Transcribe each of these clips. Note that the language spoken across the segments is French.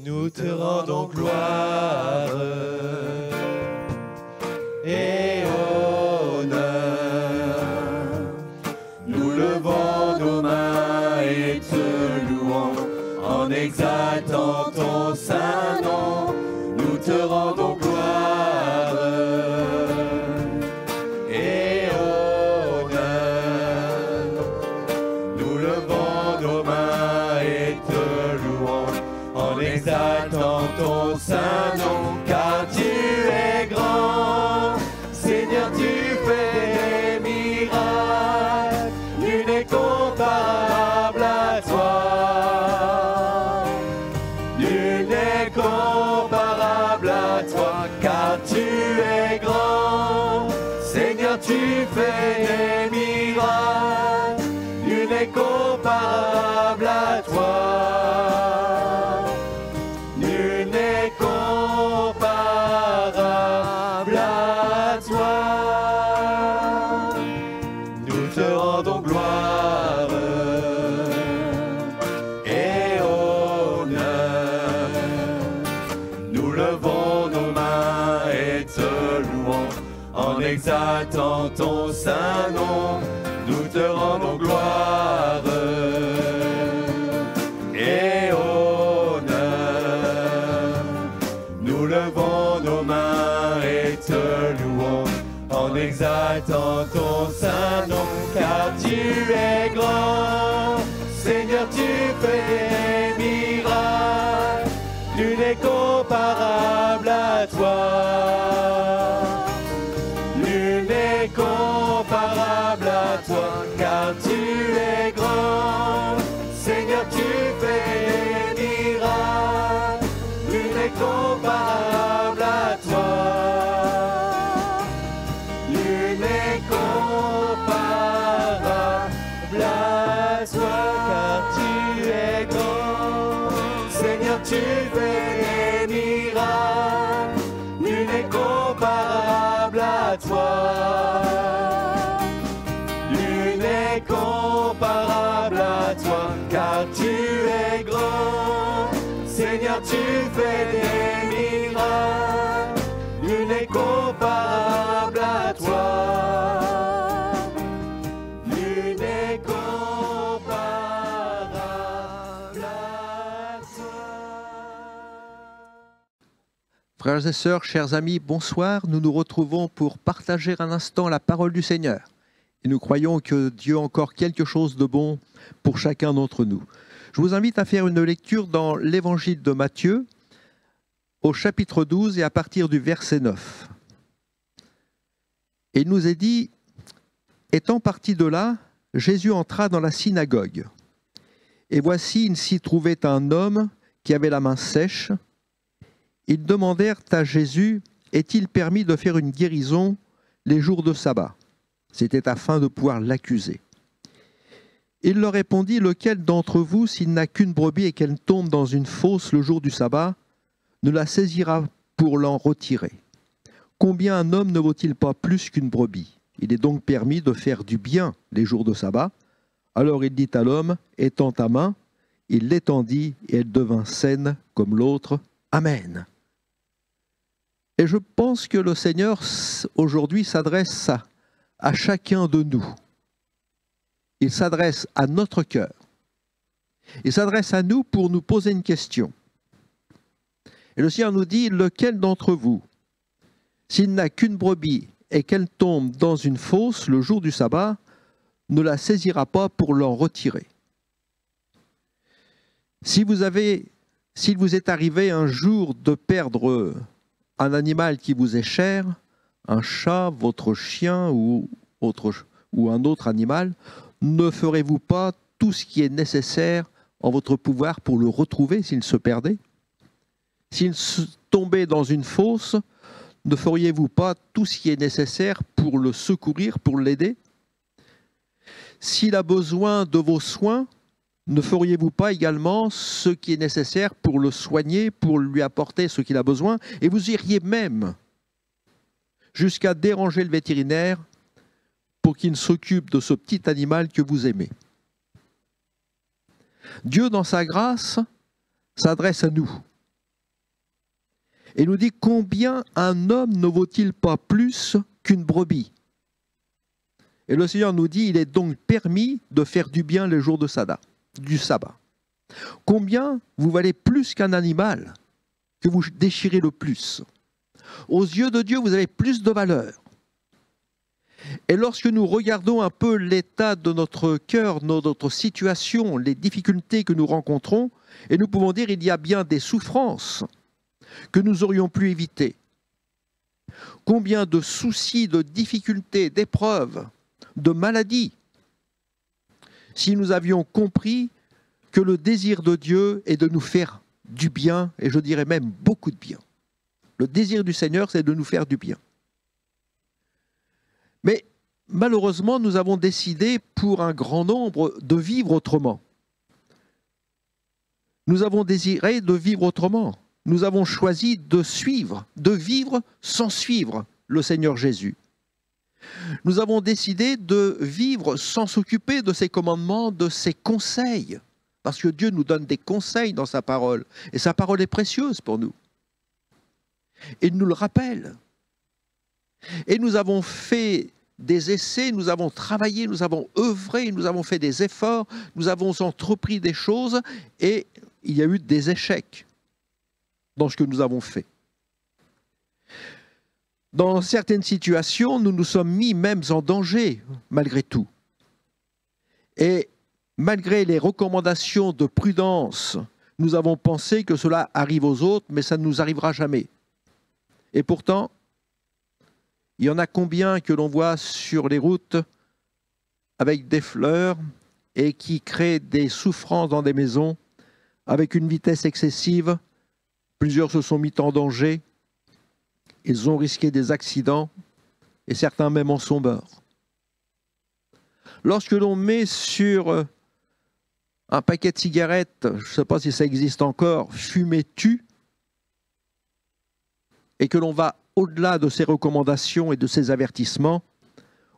nous te rendons gloire et honneur. Nous levons nos mains et te louons en exaltant ton saint nom. Nous te rendons gloire et honneur. Nous levons nos mains et te louons en exaltant ton saint nom, car tu es grand, Seigneur, tu fais des miracles, nul n'est comparable à toi, nul n'est comparable à toi, car tu es grand, Seigneur, tu fais des miracles, nul n'est comparable à toi. Exaltant ton saint nom, nous te rendons gloire et honneur. Nous levons nos mains et te louons en exaltant ton saint nom, car tu es grand, Seigneur, tu fais des miracles, nul n'est comparable à toi. Comparable à toi, car tu es grand, Seigneur, tu fais des miracles, nul n'est comparable à toi, nul n'est comparable à toi, car tu es grand, Seigneur, tu fais des miracles, nul n'est comparable à toi. Comparable à toi, car tu es grand, Seigneur, tu fais des miracles, nul n'est comparable à toi, nul n'est comparable à toi. Frères et sœurs, chers amis, bonsoir. Nous nous retrouvons pour partager un instant la parole du Seigneur. Et nous croyons que Dieu a encore quelque chose de bon pour chacun d'entre nous. Je vous invite à faire une lecture dans l'évangile de Matthieu, au chapitre 12 et à partir du verset 9. Et il nous est dit, étant parti de là, Jésus entra dans la synagogue. Et voici, il s'y trouvait un homme qui avait la main sèche. Ils demandèrent à Jésus, est-il permis de faire une guérison les jours de sabbat ? C'était afin de pouvoir l'accuser. Il leur répondit, lequel d'entre vous, s'il n'a qu'une brebis et qu'elle tombe dans une fosse le jour du sabbat, ne la saisira pour l'en retirer? Combien un homme ne vaut-il pas plus qu'une brebis? Il est donc permis de faire du bien les jours de sabbat. Alors il dit à l'homme, étends ta main. Il l'étendit et elle devint saine comme l'autre. Amen. Et je pense que le Seigneur aujourd'hui s'adresse à chacun de nous. Il s'adresse à notre cœur. Il s'adresse à nous pour nous poser une question. Et le Seigneur nous dit, lequel d'entre vous, s'il n'a qu'une brebis et qu'elle tombe dans une fosse le jour du sabbat, ne la saisira pas pour l'en retirer? S'il vous est arrivé un jour de perdre un animal qui vous est cher, un chat, votre chien ou un autre animal, ne ferez-vous pas tout ce qui est nécessaire en votre pouvoir pour le retrouver s'il se perdait? S'il tombait dans une fosse, ne feriez-vous pas tout ce qui est nécessaire pour le secourir, pour l'aider? S'il a besoin de vos soins, ne feriez-vous pas également ce qui est nécessaire pour le soigner, pour lui apporter ce qu'il a besoin? Et vous iriez même jusqu'à déranger le vétérinaire pour qu'il s'occupe de ce petit animal que vous aimez. Dieu, dans sa grâce, s'adresse à nous. Et il nous dit, combien un homme ne vaut-il pas plus qu'une brebis? Et le Seigneur nous dit, il est donc permis de faire du bien les jours du sabbat. Combien vous valez plus qu'un animal que vous déchirez le plus? Aux yeux de Dieu, vous avez plus de valeur. Et lorsque nous regardons un peu l'état de notre cœur, notre situation, les difficultés que nous rencontrons, et nous pouvons dire qu'il y a bien des souffrances que nous aurions pu éviter. Combien de soucis, de difficultés, d'épreuves, de maladies, si nous avions compris que le désir de Dieu est de nous faire du bien, et je dirais même beaucoup de bien. Le désir du Seigneur, c'est de nous faire du bien. Mais malheureusement, nous avons décidé pour un grand nombre de vivre autrement. Nous avons désiré de vivre autrement. Nous avons choisi de suivre, de vivre sans suivre le Seigneur Jésus. Nous avons décidé de vivre sans s'occuper de ses commandements, de ses conseils. Parce que Dieu nous donne des conseils dans sa parole. Et sa parole est précieuse pour nous. Il nous le rappelle. Et nous avons fait des essais, nous avons travaillé, nous avons œuvré, nous avons fait des efforts, nous avons entrepris des choses et il y a eu des échecs dans ce que nous avons fait. Dans certaines situations, nous nous sommes mis même en danger, malgré tout. Et malgré les recommandations de prudence, nous avons pensé que cela arrive aux autres, mais ça ne nous arrivera jamais. Et pourtant, il y en a combien que l'on voit sur les routes avec des fleurs et qui créent des souffrances dans des maisons avec une vitesse excessive. Plusieurs se sont mis en danger. Ils ont risqué des accidents et certains même en sont morts. Lorsque l'on met sur un paquet de cigarettes, je ne sais pas si ça existe encore, fumer tue, et que l'on va au-delà de ces recommandations et de ces avertissements,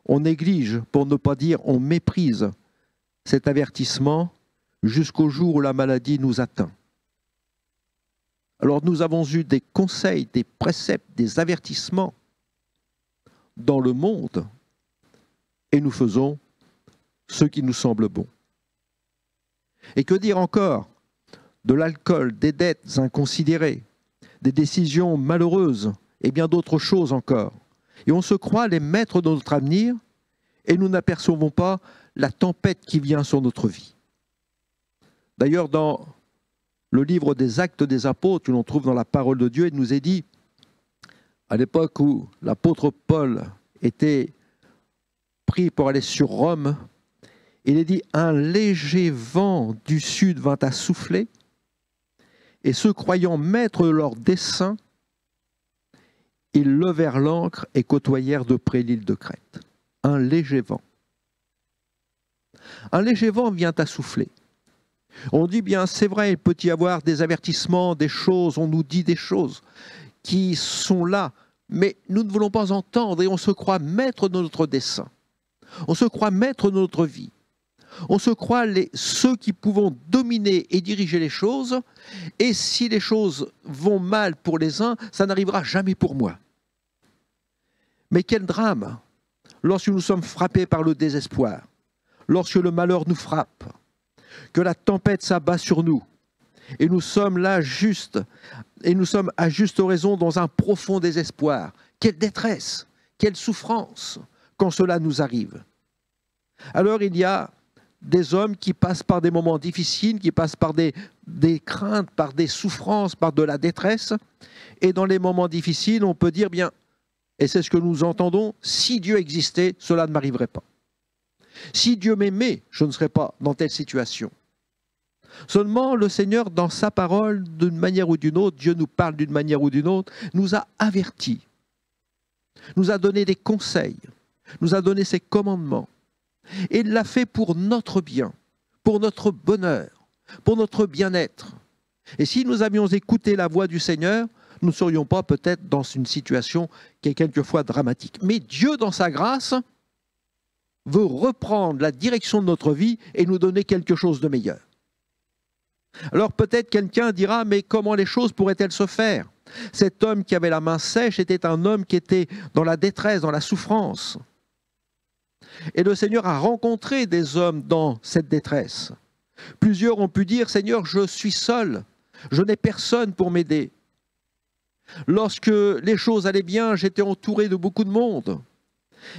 on néglige, pour ne pas dire on méprise cet avertissement jusqu'au jour où la maladie nous atteint. Alors nous avons eu des conseils, des préceptes, des avertissements dans le monde et nous faisons ce qui nous semble bon. Et que dire encore de l'alcool, des dettes inconsidérées, des décisions malheureuses et bien d'autres choses encore. Et on se croit les maîtres de notre avenir et nous n'apercevons pas la tempête qui vient sur notre vie. D'ailleurs, dans le livre des Actes des Apôtres, que l'on trouve dans la parole de Dieu, il nous est dit, à l'époque où l'apôtre Paul était pris pour aller sur Rome, il est dit, un léger vent du sud vint à souffler, et ceux croyant maîtres de leur dessein, ils levèrent l'ancre et côtoyèrent de près l'île de Crète. Un léger vent. Un léger vent vient à souffler. On dit bien, c'est vrai, il peut y avoir des avertissements, des choses, on nous dit des choses qui sont là, mais nous ne voulons pas entendre et on se croit maître de notre dessein. On se croit maître de notre vie. On se croit ceux qui pouvons dominer et diriger les choses, et si les choses vont mal pour les uns, ça n'arrivera jamais pour moi. Mais quel drame lorsque nous sommes frappés par le désespoir, lorsque le malheur nous frappe, que la tempête s'abat sur nous, et nous sommes là juste, et nous sommes à juste raison dans un profond désespoir. Quelle détresse, quelle souffrance quand cela nous arrive. Alors il y a des hommes qui passent par des moments difficiles, qui passent par des craintes, par des souffrances, par de la détresse. Et dans les moments difficiles, on peut dire, bien, et c'est ce que nous entendons, si Dieu existait, cela ne m'arriverait pas. Si Dieu m'aimait, je ne serais pas dans telle situation. Seulement, le Seigneur, dans sa parole, d'une manière ou d'une autre, Dieu nous parle d'une manière ou d'une autre, nous a avertis, nous a donné des conseils, nous a donné ses commandements. Et il l'a fait pour notre bien, pour notre bonheur, pour notre bien-être. Et si nous avions écouté la voix du Seigneur, nous ne serions pas peut-être dans une situation qui est quelquefois dramatique. Mais Dieu, dans sa grâce, veut reprendre la direction de notre vie et nous donner quelque chose de meilleur. Alors peut-être quelqu'un dira, mais comment les choses pourraient-elles se faire? Cet homme qui avait la main sèche était un homme qui était dans la détresse, dans la souffrance. Et le Seigneur a rencontré des hommes dans cette détresse. Plusieurs ont pu dire, Seigneur, je suis seul, je n'ai personne pour m'aider. Lorsque les choses allaient bien, j'étais entouré de beaucoup de monde.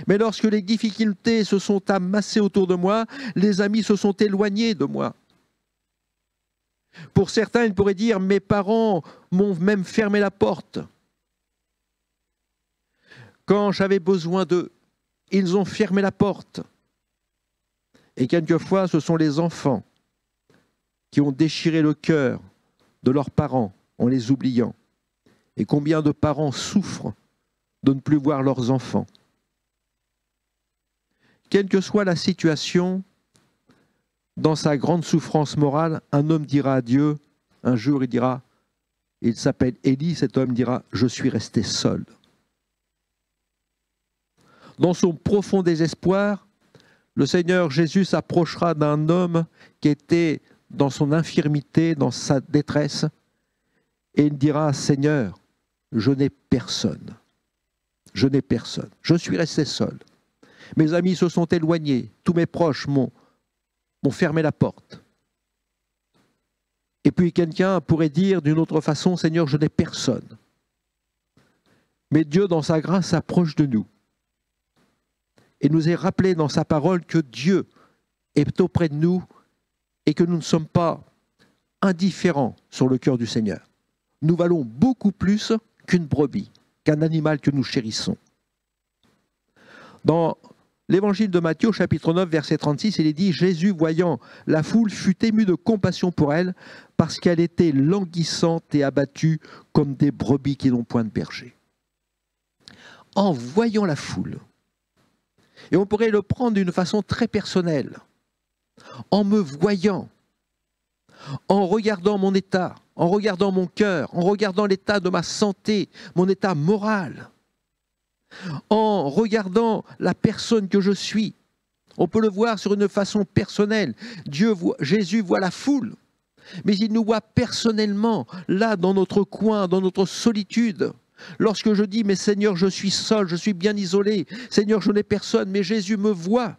Mais lorsque les difficultés se sont amassées autour de moi, les amis se sont éloignés de moi. Pour certains, ils pourraient dire, mes parents m'ont même fermé la porte. Quand j'avais besoin d'eux, ils ont fermé la porte. Et quelquefois, ce sont les enfants qui ont déchiré le cœur de leurs parents en les oubliant. Et combien de parents souffrent de ne plus voir leurs enfants. Quelle que soit la situation, dans sa grande souffrance morale, un homme dira à Dieu, un jour il dira, il s'appelle Élie, cet homme dira, je suis resté seul. Dans son profond désespoir, le Seigneur Jésus s'approchera d'un homme qui était dans son infirmité, dans sa détresse, et il dira, Seigneur, je n'ai personne. Je n'ai personne. Je suis resté seul. Mes amis se sont éloignés. Tous mes proches m'ont fermé la porte. Et puis quelqu'un pourrait dire d'une autre façon, Seigneur, je n'ai personne. Mais Dieu, dans sa grâce, s'approche de nous. Et nous est rappelé dans sa parole que Dieu est auprès de nous et que nous ne sommes pas indifférents sur le cœur du Seigneur. Nous valons beaucoup plus qu'une brebis, qu'un animal que nous chérissons. Dans l'évangile de Matthieu, chapitre 9, verset 36, il est dit « Jésus, voyant la foule, fut ému de compassion pour elle, parce qu'elle était languissante et abattue comme des brebis qui n'ont point de berger. » En voyant la foule, et on pourrait le prendre d'une façon très personnelle, en me voyant, en regardant mon état, en regardant mon cœur, en regardant l'état de ma santé, mon état moral, en regardant la personne que je suis. On peut le voir sur une façon personnelle. Jésus voit la foule, mais il nous voit personnellement, là dans notre coin, dans notre solitude. Lorsque je dis, mais Seigneur, je suis seul, je suis bien isolé, Seigneur, je n'ai personne, mais Jésus me voit.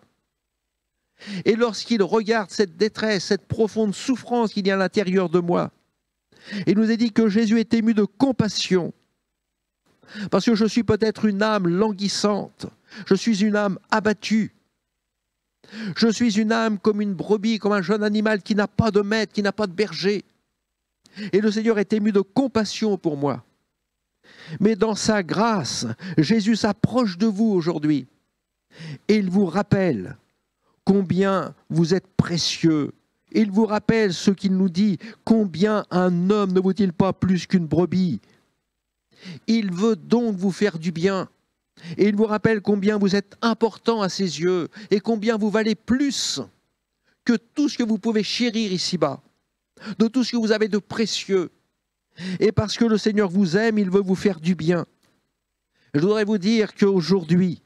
Et lorsqu'il regarde cette détresse, cette profonde souffrance qu'il y a à l'intérieur de moi, il nous est dit que Jésus est ému de compassion, parce que je suis peut-être une âme languissante, je suis une âme abattue, je suis une âme comme une brebis, comme un jeune animal qui n'a pas de maître, qui n'a pas de berger. Et le Seigneur est ému de compassion pour moi. Mais dans sa grâce, Jésus s'approche de vous aujourd'hui et il vous rappelle combien vous êtes précieux. Il vous rappelle ce qu'il nous dit, combien un homme ne vaut-il pas plus qu'une brebis. Il veut donc vous faire du bien. Et il vous rappelle combien vous êtes important à ses yeux et combien vous valez plus que tout ce que vous pouvez chérir ici-bas, de tout ce que vous avez de précieux. Et parce que le Seigneur vous aime, il veut vous faire du bien. Je voudrais vous dire qu'aujourd'hui,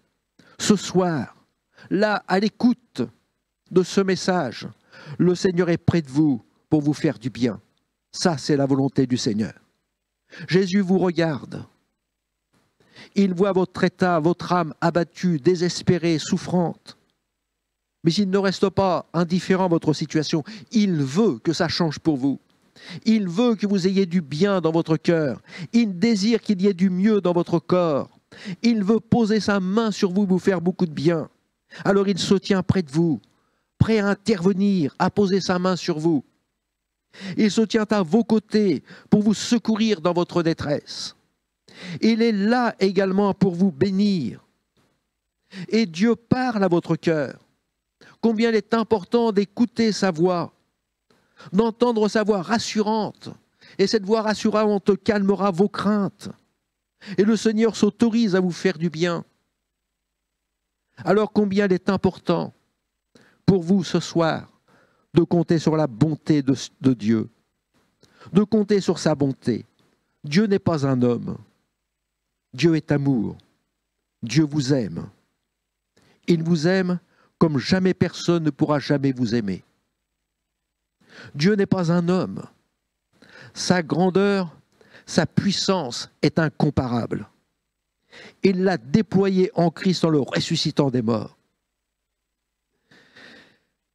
ce soir, là, à l'écoute de ce message, le Seigneur est près de vous pour vous faire du bien. Ça, c'est la volonté du Seigneur. Jésus vous regarde. Il voit votre état, votre âme abattue, désespérée, souffrante. Mais il ne reste pas indifférent à votre situation. Il veut que ça change pour vous. Il veut que vous ayez du bien dans votre cœur. Il désire qu'il y ait du mieux dans votre corps. Il veut poser sa main sur vous, vous faire beaucoup de bien. Alors il se tient près de vous, prêt à intervenir, à poser sa main sur vous. Il se tient à vos côtés pour vous secourir dans votre détresse. Il est là également pour vous bénir. Et Dieu parle à votre cœur. Combien il est important d'écouter sa voix, d'entendre sa voix rassurante. Et cette voix rassurante calmera vos craintes. Et le Seigneur s'autorise à vous faire du bien. Alors combien il est important pour vous ce soir de compter sur la bonté de Dieu, de compter sur sa bonté. Dieu n'est pas un homme. Dieu est amour. Dieu vous aime. Il vous aime comme jamais personne ne pourra jamais vous aimer. Dieu n'est pas un homme. Sa grandeur, sa puissance est incomparable. Il l'a déployée en Christ en le ressuscitant des morts.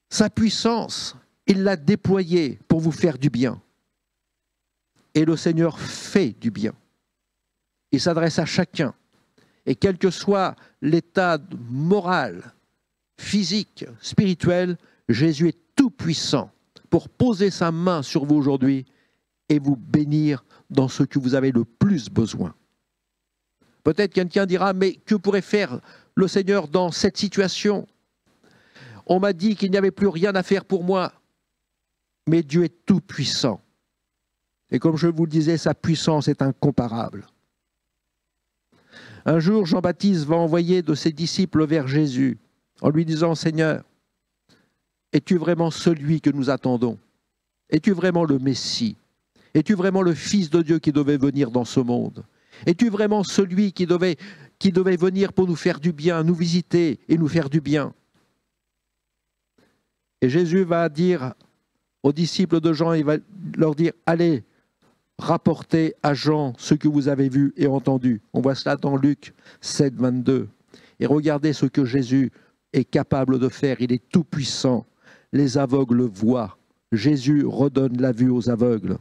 Sa puissance, il l'a déployée pour vous faire du bien. Et le Seigneur fait du bien. Il s'adresse à chacun. Et quel que soit l'état moral, physique, spirituel, Jésus est tout puissant pour poser sa main sur vous aujourd'hui et vous bénir dans ce que vous avez le plus besoin. Peut-être quelqu'un dira, mais que pourrait faire le Seigneur dans cette situation? On m'a dit qu'il n'y avait plus rien à faire pour moi. Mais Dieu est tout puissant. Et comme je vous le disais, sa puissance est incomparable. Un jour, Jean-Baptiste va envoyer de ses disciples vers Jésus en lui disant, Seigneur, es-tu vraiment celui que nous attendons? Es-tu vraiment le Messie? Es-tu vraiment le Fils de Dieu qui devait venir dans ce monde? Es-tu vraiment celui qui devait venir pour nous faire du bien, nous visiter et nous faire du bien? Et Jésus va dire aux disciples de Jean, il va leur dire, allez, rapportez à Jean ce que vous avez vu et entendu. On voit cela dans Luc 7, 22. Et regardez ce que Jésus est capable de faire. Il est tout puissant. Les aveugles voient. Jésus redonne la vue aux aveugles.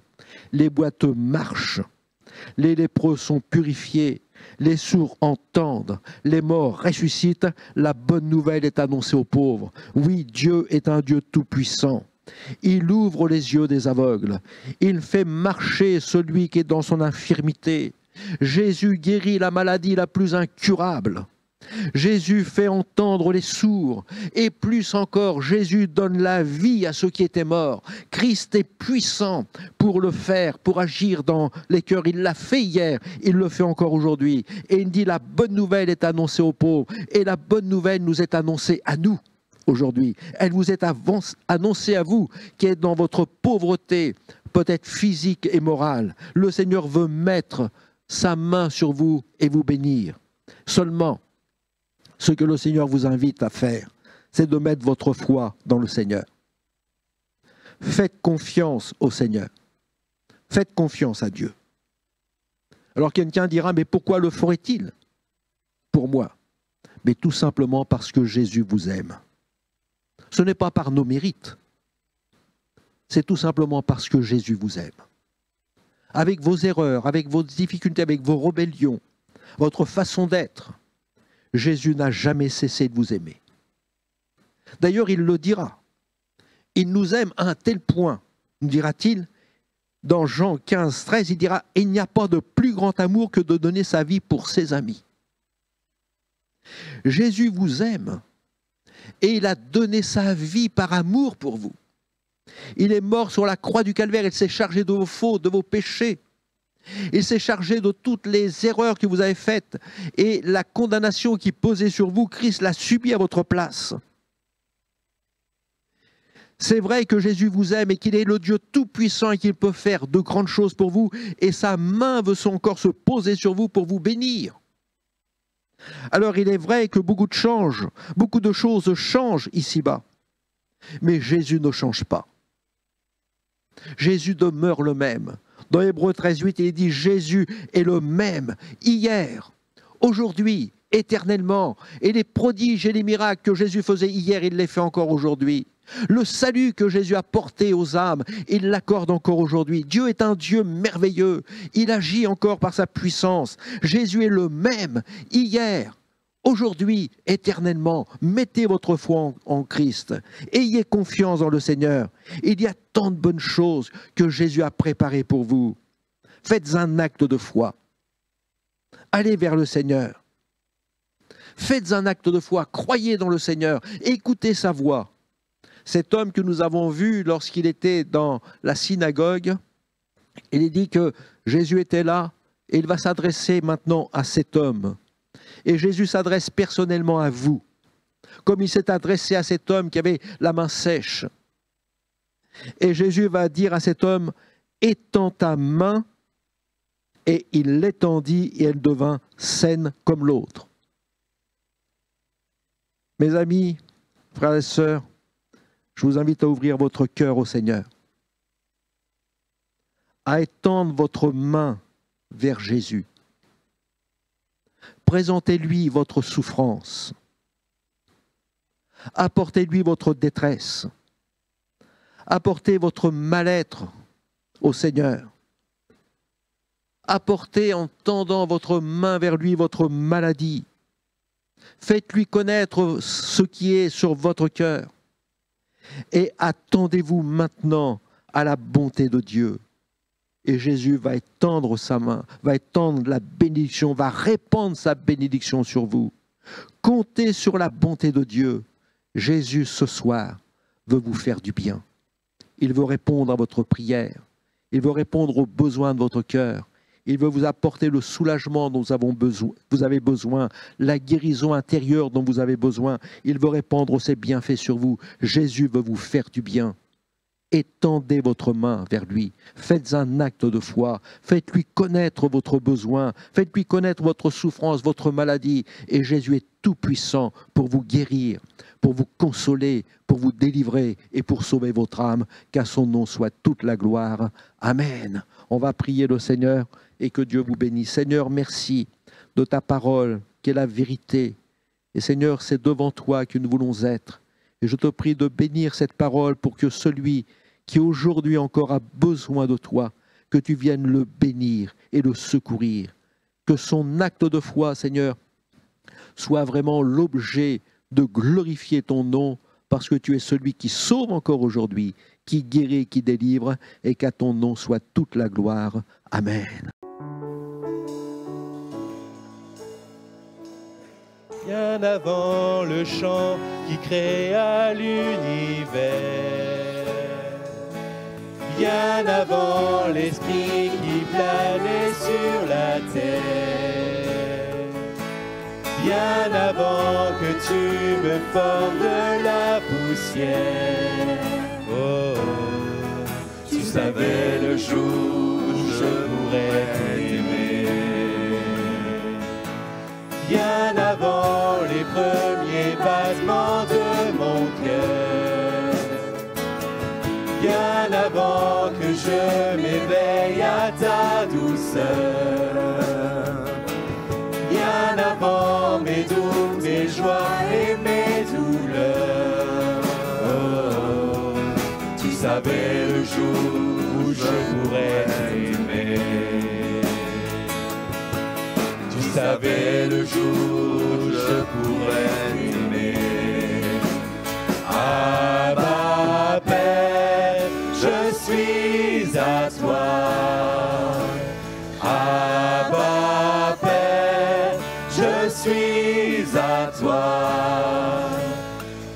Les boiteux marchent. Les lépreux sont purifiés. Les sourds entendent. Les morts ressuscitent. La bonne nouvelle est annoncée aux pauvres. Oui, Dieu est un Dieu tout-puissant. Il ouvre les yeux des aveugles. Il fait marcher celui qui est dans son infirmité. Jésus guérit la maladie la plus incurable. Jésus fait entendre les sourds. Et plus encore, Jésus donne la vie à ceux qui étaient morts. Christ est puissant pour le faire, pour agir dans les cœurs. Il l'a fait hier, il le fait encore aujourd'hui. Et il dit, la bonne nouvelle est annoncée aux pauvres. Et la bonne nouvelle nous est annoncée à nous. Aujourd'hui, elle vous est annoncée à vous qui êtes dans votre pauvreté, peut-être physique et morale. Le Seigneur veut mettre sa main sur vous et vous bénir. Seulement, ce que le Seigneur vous invite à faire, c'est de mettre votre foi dans le Seigneur. Faites confiance au Seigneur. Faites confiance à Dieu. Alors quelqu'un dira, mais pourquoi le ferait-il pour moi? Mais tout simplement parce que Jésus vous aime. Ce n'est pas par nos mérites. C'est tout simplement parce que Jésus vous aime. Avec vos erreurs, avec vos difficultés, avec vos rébellions, votre façon d'être, Jésus n'a jamais cessé de vous aimer. D'ailleurs, il le dira. Il nous aime à un tel point, nous dira-t-il, dans Jean 15, 13, il dira, il n'y a pas de plus grand amour que de donner sa vie pour ses amis. Jésus vous aime. Et il a donné sa vie par amour pour vous. Il est mort sur la croix du Calvaire, il s'est chargé de vos fautes, de vos péchés. Il s'est chargé de toutes les erreurs que vous avez faites. Et la condamnation qui pesait sur vous, Christ l'a subie à votre place. C'est vrai que Jésus vous aime et qu'il est le Dieu tout-puissant et qu'il peut faire de grandes choses pour vous. Et sa main veut encore se poser sur vous pour vous bénir. Alors il est vrai que beaucoup de choses changent ici-bas. Mais Jésus ne change pas. Jésus demeure le même. Dans Hébreux 13, 8, il dit Jésus est le même hier, aujourd'hui, éternellement. Et les prodiges et les miracles que Jésus faisait hier, il les fait encore aujourd'hui. Le salut que Jésus a porté aux âmes, il l'accorde encore aujourd'hui. Dieu est un Dieu merveilleux. Il agit encore par sa puissance. Jésus est le même hier, aujourd'hui, éternellement. Mettez votre foi en Christ. Ayez confiance dans le Seigneur. Il y a tant de bonnes choses que Jésus a préparées pour vous. Faites un acte de foi. Allez vers le Seigneur. Faites un acte de foi. Croyez dans le Seigneur. Écoutez sa voix. Cet homme que nous avons vu lorsqu'il était dans la synagogue, il est dit que Jésus était là et il va s'adresser maintenant à cet homme. Et Jésus s'adresse personnellement à vous, comme il s'est adressé à cet homme qui avait la main sèche. Et Jésus va dire à cet homme, étends ta main, et il l'étendit et elle devint saine comme l'autre. Mes amis, frères et sœurs, je vous invite à ouvrir votre cœur au Seigneur, à étendre votre main vers Jésus. Présentez-lui votre souffrance. Apportez-lui votre détresse. Apportez votre mal-être au Seigneur. Apportez en tendant votre main vers lui votre maladie. Faites-lui connaître ce qui est sur votre cœur. Et attendez-vous maintenant à la bonté de Dieu. Et Jésus va étendre sa main, va étendre la bénédiction, va répandre sa bénédiction sur vous. Comptez sur la bonté de Dieu. Jésus, ce soir, veut vous faire du bien. Il veut répondre à votre prière. Il veut répondre aux besoins de votre cœur. Il veut vous apporter le soulagement dont vous avez besoin, la guérison intérieure dont vous avez besoin. Il veut répandre ses bienfaits sur vous. Jésus veut vous faire du bien. Étendez votre main vers lui. Faites un acte de foi. Faites-lui connaître votre besoin. Faites-lui connaître votre souffrance, votre maladie. Et Jésus est tout-puissant pour vous guérir, pour vous consoler, pour vous délivrer et pour sauver votre âme. Qu'à son nom soit toute la gloire. Amen. On va prier le Seigneur et que Dieu vous bénisse. Seigneur, merci de ta parole qui est la vérité. Et Seigneur, c'est devant toi que nous voulons être. Et je te prie de bénir cette parole pour que celui qui aujourd'hui encore a besoin de toi, que tu viennes le bénir et le secourir. Que son acte de foi, Seigneur, soit vraiment l'objet de glorifier ton nom, parce que tu es celui qui sauve encore aujourd'hui, qui guérit, qui délivre, et qu'à ton nom soit toute la gloire. Amen. Bien avant le chant qui créa l'univers, bien avant l'esprit qui planait sur la terre, bien avant que tu me formes de la poussière, oh, tu savais le jour où je pourrais t'aimer. Bien avant les premiers battements de mon cœur, bien avant que je m'éveille à ta douceur, bien avant mes doutes, mes joies et mes douleurs, oh, tu savais le jour où je pourrais t'aimer. Tu savais le jour où je pourrais t'aimer. Abba Père, je suis à toi. Abba Père, je suis à toi.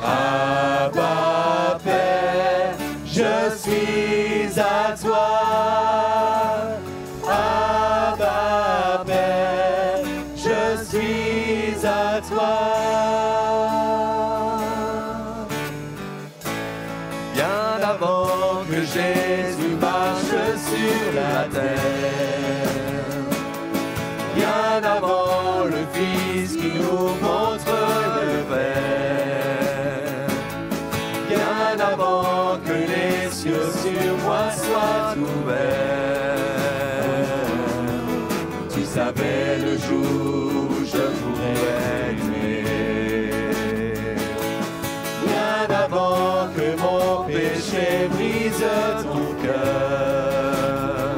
Abba Père, je suis à toi. Abba Père, je suis à toi. Bien avant que Jésus marche sur la terre, bien avant le Fils qui nous montre le Père, bien avant que les cieux sur moi soient ouverts, tu savais le jour où je pourrais aimer. Bien avant que mon péché brise ton cœur,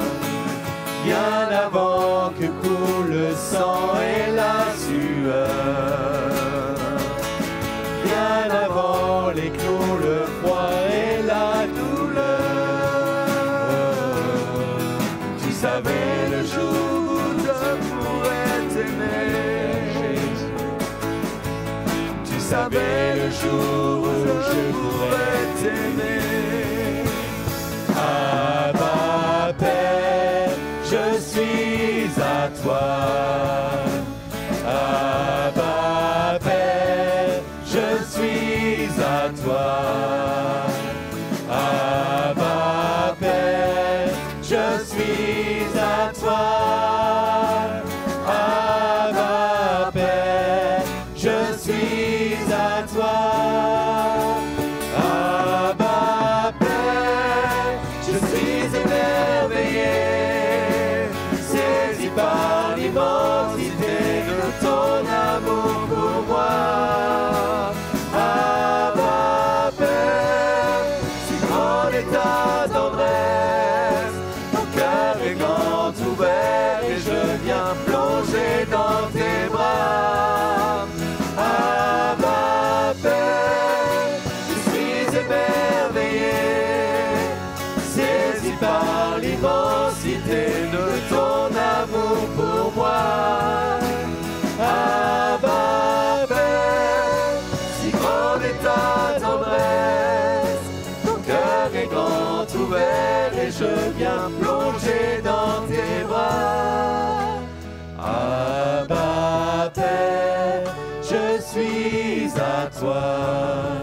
bien avant que coule le sang et la sueur, bien avant les clous, le froid et la douleur, tu savais le jour où je pourrais t'aimer. Tu savais le jour où je pourrais t'aimer. Abba Père, je suis à toi. Abba Père, je suis à toi. Abba Père, je suis à toi. Abba Père, je suis à toi. Abba Père, je suis émerveillé, saisi est ta tendresse. Mon cœur est grand ouvert et je viens plonger dans tes bras. Abba Père, je suis émerveillé, saisi par l'immensité de ton amour pour moi. Abba Père, si grande est ta tendresse, ton cœur est grand ouvert et je viens plonger dans tes bras. Abba Père, je suis à toi.